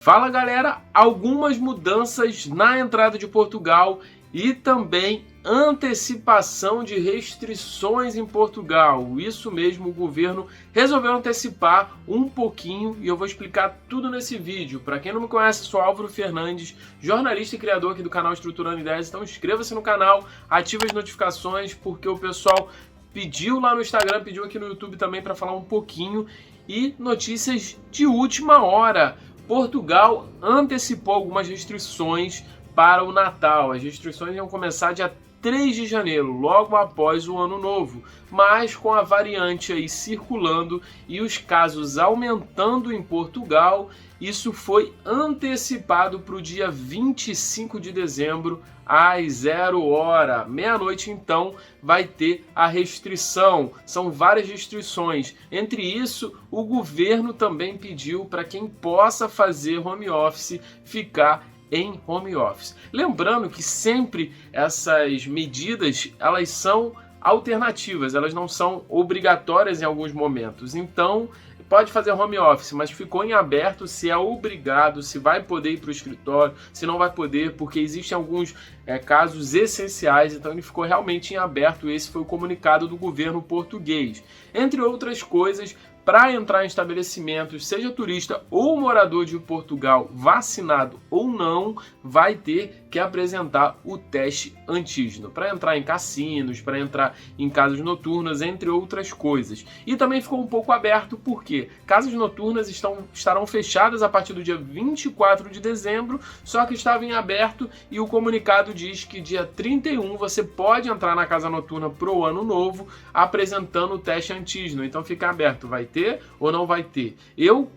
Fala galera, algumas mudanças na entrada de Portugal e também antecipação de restrições em Portugal. Isso mesmo, o governo resolveu antecipar um pouquinho e eu vou explicar tudo nesse vídeo. Para quem não me conhece, sou Álvaro Fernandes, jornalista e criador aqui do canal Estruturando Ideias. Então inscreva-se no canal, ative as notificações porque o pessoal pediu lá no Instagram, pediu aqui no YouTube também para falar um pouquinho. E notícias de última hora. Portugal antecipou algumas restrições para o Natal. As restrições iam começar dia 3 de janeiro, logo após o Ano Novo. Mas com a variante aí circulando e os casos aumentando em Portugal, isso foi antecipado para o dia 25 de dezembro, às 0 hora. Meia-noite, então, vai ter a restrição. São várias restrições. Entre isso, o governo também pediu para quem possa fazer home office ficar em home office. Lembrando que sempre essas medidas, elas são alternativas, elas não são obrigatórias em alguns momentos. Então, pode fazer home office, mas ficou em aberto se é obrigado, se vai poder ir para o escritório, se não vai poder, porque existem alguns casos essenciais, então ele ficou realmente em aberto. Esse foi o comunicado do governo português. Entre outras coisas, para entrar em estabelecimentos, seja turista ou morador de Portugal, vacinado ou não, vai ter que apresentar o teste antígeno. Para entrar em cassinos, para entrar em casas noturnas, entre outras coisas. E também ficou um pouco aberto porque casas noturnas estarão fechadas a partir do dia 24 de dezembro, só que estava em aberto e o comunicado diz que dia 31 você pode entrar na casa noturna pro Ano Novo apresentando o teste antígeno. Então fica aberto, vai ter ou não vai ter. Eu,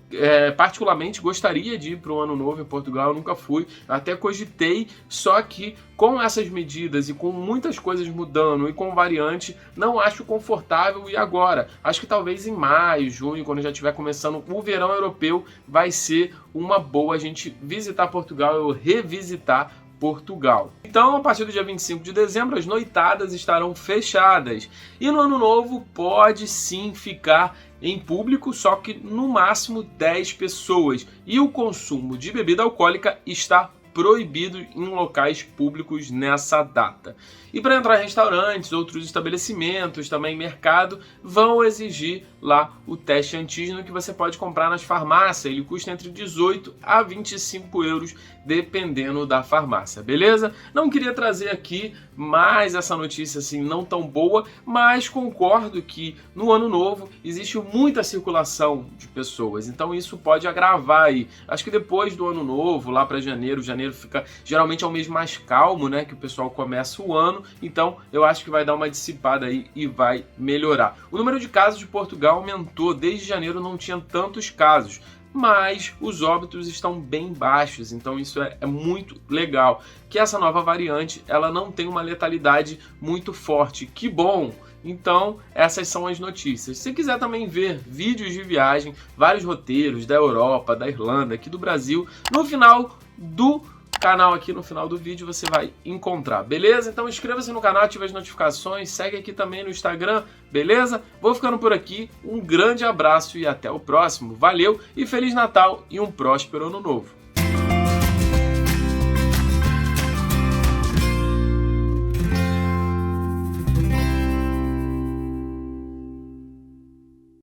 particularmente, gostaria de ir para o Ano Novo em Portugal, eu nunca fui, até cogitei, só que com essas medidas e com muitas coisas mudando e com variante, não acho confortável. E agora? Acho que talvez em maio, junho, quando já estiver começando o verão europeu, vai ser uma boa a gente visitar Portugal ou revisitar Portugal. Então, a partir do dia 25 de dezembro, as noitadas estarão fechadas. E no Ano Novo pode sim ficar em público, só que no máximo 10 pessoas. E o consumo de bebida alcoólica está proibido em locais públicos nessa data. E para entrar em restaurantes, outros estabelecimentos, também mercado, vão exigir lá o teste antígeno que você pode comprar nas farmácias. Ele custa entre 18 a 25 euros, dependendo da farmácia, beleza? Não queria trazer aqui mais essa notícia assim não tão boa, mas concordo que no Ano Novo existe muita circulação de pessoas, então isso pode agravar aí. Acho que depois do Ano Novo, lá para janeiro fica geralmente é o mês mais calmo, né, que o pessoal começa o ano, então eu acho que vai dar uma dissipada aí e vai melhorar. O número de casos de Portugal aumentou, desde janeiro não tinha tantos casos, mas os óbitos estão bem baixos, então isso é muito legal, que essa nova variante ela não tem uma letalidade muito forte, que bom! Então essas são as notícias. Se quiser também ver vídeos de viagem, vários roteiros da Europa, da Irlanda, aqui do Brasil, no final do canal, aqui no final do vídeo você vai encontrar, beleza? Então inscreva-se no canal, ative as notificações, segue aqui também no Instagram, beleza? Vou ficando por aqui, um grande abraço e até o próximo, valeu e Feliz Natal e um próspero Ano Novo!